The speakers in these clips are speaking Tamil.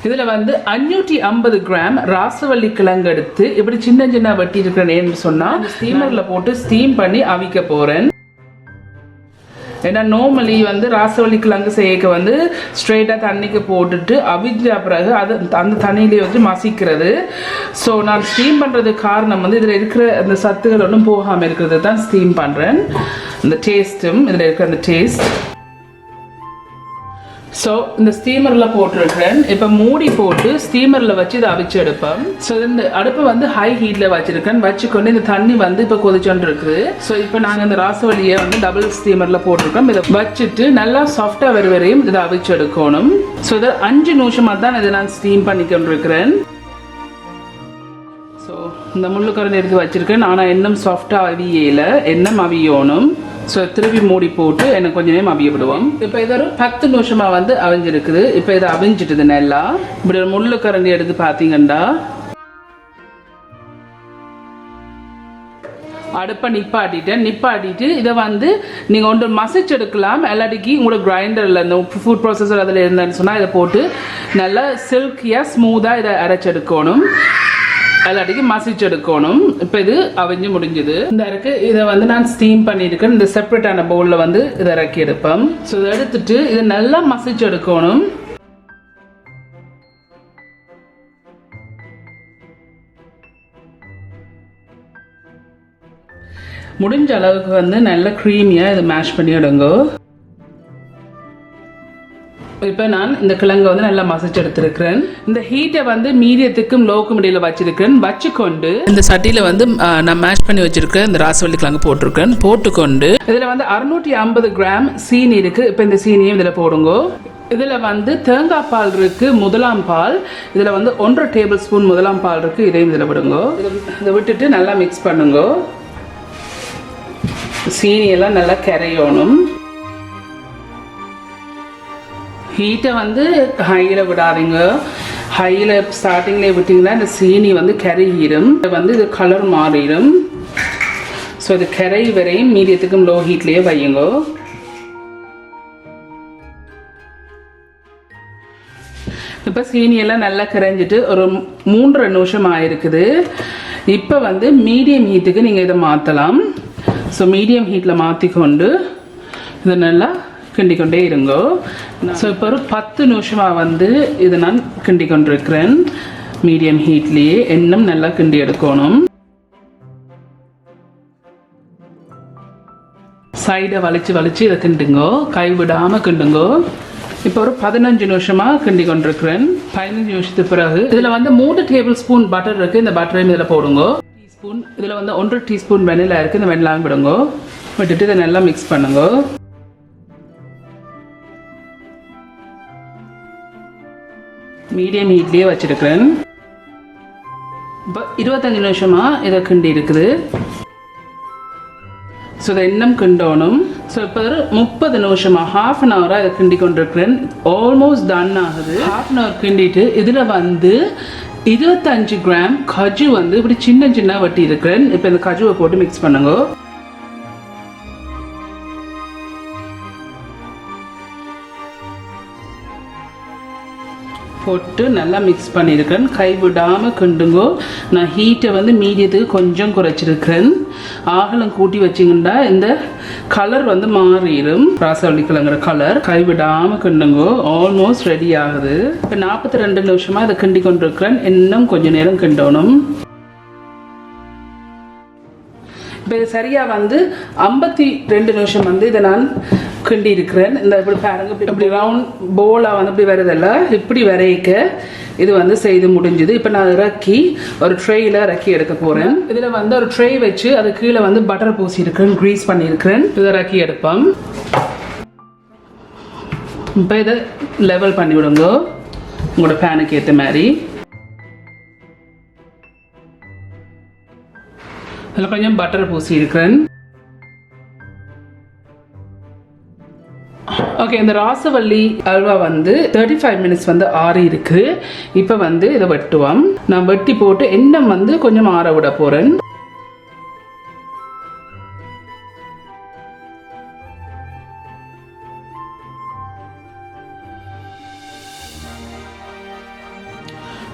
இதில் வந்து 550 கிராம் ராசவள்ளி கிழங்கு எடுத்து இப்படி சின்ன சின்ன வெட்டி இருக்கிறேன்னு சொன்னால் ஸ்டீமரில் போட்டு ஸ்டீம் பண்ணி அவிக்க போகிறேன். ஏன்னா நார்மலி வந்து ராசவள்ளி கிழங்கு செய்யக்க வந்து ஸ்ட்ரெயிட்டாக தண்ணிக்கு போட்டுட்டு அவிஞ்ச பிறகு அது அந்த தண்ணியிலே வந்து மசிக்கிறது. ஸோ நான் ஸ்டீம் பண்ணுறதுக்கு காரணம் வந்து இதில் இருக்கிற அந்த சத்துகள் ஒன்றும் போகாமல் இருக்கிறது தான் ஸ்டீம் பண்ணுறேன். இந்த டேஸ்ட்டும் இதில் இருக்கிற அந்த டேஸ்ட். ஸோ இந்த ஸ்டீமரில் போட்டிருக்கிறேன். இப்போ மூடி போட்டு ஸ்டீமரில் வச்சு இதை அவிச்சு எடுப்பேன். ஸோ இந்த அடுப்பை வந்து ஹை ஹீட்டில் வச்சுருக்கேன். வச்சுக்கொண்டு இந்த தண்ணி வந்து இப்போ கொதிச்சோன்னு இருக்குது. ஸோ இப்போ நாங்கள் இந்த ராசவள்ளியை வந்து டபுள் ஸ்டீமரில் போட்டிருக்கோம். இதை வச்சுட்டு நல்லா சாஃப்டாக வர வரையும் இதை அவிச்சு எடுக்கணும். ஸோ இதை 5 நிமிஷமாக தான் இதை நான் ஸ்டீம் பண்ணிக்கொண்டு இருக்கிறேன். ஸோ இந்த முள்ளுக்கரண்டி எடுத்து வச்சுருக்கேன். ஆனால் இன்னும் சாஃப்டாக அவியல, எண்ணெய் அவியணும். ஸோ திருப்பி மூடி போட்டு எனக்கு கொஞ்ச நேரம் அவிய விடுவோம். இப்போ இது ஒரு 10 நிமிஷமாக வந்து அவிஞ்சிருக்குது. இப்போ இதை அவிஞ்சிட்டுது நல்லா. இப்படி ஒரு முள்ளு கரண்டி எடுத்து பார்த்தீங்கன்னா அடுப்பை நிப்பாட்டிட்டு இதை வந்து நீங்கள் ஒன்று மசிச்சு எடுக்கலாம். எல்லாட்டிக்கு உங்களோட கிரைண்டரில் இந்த ஃபுட் ப்ராசஸர் அதில் இருந்தேன்னு சொன்னால் இதை போட்டு நல்லா சில்கியாக ஸ்மூத்தாக இதை அரைச்செடுக்கணும். எல்லாத்துக்கு மசிச்சு எடுக்கணும். இப்போ இது அவிஞ்சு முடிஞ்சது. இந்த இருக்கு இதை வந்து நான் ஸ்டீம் பண்ணியிருக்கேன். இந்த செப்பரேட்டான பவுலில் வந்து இதை இறக்கி எடுப்பேன். ஸோ இதை எடுத்துட்டு இதை நல்லா மசிச்சு எடுக்கணும். முடிஞ்ச அளவுக்கு வந்து நல்லா க்ரீமியாக இதை மேஷ் பண்ணி எடுங்க. இப்போ நான் இந்த கிழங்கை வந்து நல்லா மசிச்சு எடுத்துருக்கிறேன். இந்த ஹீட்டை வந்து மீடியத்துக்கும் லோக்கும் இடையில வச்சிருக்கேன். வச்சுக்கொண்டு இந்த சட்டியில் வந்து நான் மேஷ் பண்ணி வச்சிருக்கேன் இந்த ராசவள்ளி கிழங்கு போட்டிருக்கேன். போட்டுக்கொண்டு இதில் வந்து 650 கிராம் சீனி இருக்கு. இப்போ இந்த சீனியும் இதில் போடுங்க. இதில் வந்து தேங்காய் பால் இருக்கு, முதலாம் பால். இதில் வந்து 1.5 டேபிள் ஸ்பூன் முதலாம் பால் இருக்கு. இதையும் இதில் விடுங்க. இதை விட்டுட்டு நல்லா மிக்ஸ் பண்ணுங்க. சீனியெல்லாம் நல்லா கரையணும். ஹீட்டை வந்து ஹையில் விடாதீங்க. ஹையில் ஸ்டார்டிங்லேயே விட்டிங்கன்னா இந்த சீனி வந்து கரையிடும். வந்து இது கலர் மாறிடும். ஸோ இது கரை வரையும் மீடியத்துக்கும் லோ ஹீட்லேயே வையுங்க. இப்போ சீனியெல்லாம் நல்லா கரைஞ்சிட்டு ஒரு 3.5 நிமிஷம் ஆயிருக்குது. இப்போ வந்து மீடியம் ஹீட்டுக்கு நீங்கள் இதை மாற்றலாம். ஸோ மீடியம் ஹீட்டில் மாற்றிக்கொண்டு இதை நல்லா கிண்டிக்கொண்டே இருங்கோ. ஸோ இப்போ ஒரு 10 நிமிஷமாக வந்து இதை நான் கிண்டி கொண்டிருக்கிறேன். மீடியம் ஹீட்லேயே இன்னும் நல்லா கிண்டி எடுக்கணும். சைடை வலிச்சு இதை கிண்டுங்கோ, கைவிடாமல் கிண்டுங்கோ. இப்போ ஒரு 15 நிமிஷமாக கிண்டி கொண்டிருக்கிறேன். 15 நிமிஷத்துக்கு பிறகு இதில் வந்து 3 டேபிள் ஸ்பூன் பட்டர் இருக்குது. இந்த பட்டரையும் இதில் போடுங்க. டீஸ்பூன் இதில் வந்து 1.5 டீஸ்பூன் வெனிலா இருக்குது. இந்த வெனிலாவும் விடுங்க. விட்டுட்டு இதை நல்லா மிக்ஸ் பண்ணுங்க. மீடியம் ஹீட்லேயே வச்சிருக்கிறேன். இப்போ 25 நிமிஷமாக இதை கிண்டி இருக்குது. ஸோ இதை இன்னும் கிண்டணும். ஸோ இப்போ ஒரு 30 நிமிஷமாக ½ அன் ஹவராக இதை கிண்டி கொண்டிருக்கிறேன். ஆல்மோஸ்ட் டன் ஆகுது. ½ அன் ஹவர் கிண்டிட்டு இதில் வந்து 25 கிராம் கஜு வந்து இப்படி சின்ன சின்ன வட்டி இருக்கிறேன். இப்போ இந்த கஜுவை போட்டு மிக்ஸ் பண்ணுங்க. போட்டு நல்லா மிக்ஸ் பண்ணியிருக்கிறேன். கைவிடாமல் கிண்டுங்கோ. நான் ஹீட்டை வந்து மீடியத்துக்கு கொஞ்சம் குறைச்சிருக்கிறேன். ஆகலம் கூட்டி வச்சிங்கன்னா இந்த கலர் வந்து மாறிடும். ராசவள்ளி கிழங்குற கலர். கைவிடாமல் கிண்டுங்கோ. ஆல்மோஸ்ட் ரெடி ஆகுது. இப்போ 42 நிமிஷமாக இதை கிண்டி கொண்டிருக்கிறேன். இன்னும் கொஞ்சம் நேரம் கிண்டணும். இப்போ சரியாக வந்து 52 நிமிஷம் வந்து இதை நான் கிண்டி இருக்கிறேன். இந்த இப்படி பாருங்க, இப்படி ரவுண்ட் போலாக வந்து இப்படி வரதில்ல, இப்படி வரைக்க இது வந்து செய்து முடிஞ்சுது. இப்போ நான் இறக்கி ஒரு ட்ரேயில் இறக்கி எடுக்க போகிறேன். இதில் வந்து ஒரு ட்ரே வச்சு அது கீழே வந்து பட்டர் பூசியிருக்கிறேன், க்ரீஸ் பண்ணியிருக்கிறேன். இதை இறக்கி எடுப்பேன். இப்போ இதை லெவல் பண்ணி விடுங்க உங்களோட பேனுக்கு ஏற்ற மாதிரி. அதில் கொஞ்சம் பட்டர் பூசி இருக்கிறேன். ஓகே, இந்த ராசவல்லி அல்வா வந்து 35 மினிட்ஸ் வந்து ஆறி இருக்கு. இப்போ வந்து இதை வெட்டுவோம். நான் வெட்டி போட்டு எண்ணெய் வந்து கொஞ்சம் ஆற விட போறேன்.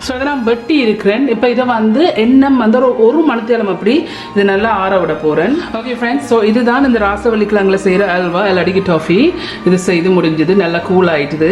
ஸோ இதை நான் வெட்டி இருக்கிறேன். இப்போ இதை வந்து எண்ணெய் வந்து ஒரு மணித்தேலம் அப்படி இதை நல்லா ஆற விட போகிறேன். ஓகே ஃப்ரெண்ட்ஸ், ஸோ இதுதான் இந்த ராசவல்லி கிழங்குல செய்கிற அல்வா இல்லாட்டிக்கு டாஃபி. இது செய்து முடிஞ்சது, நல்லா கூல் ஆயிட்டுது.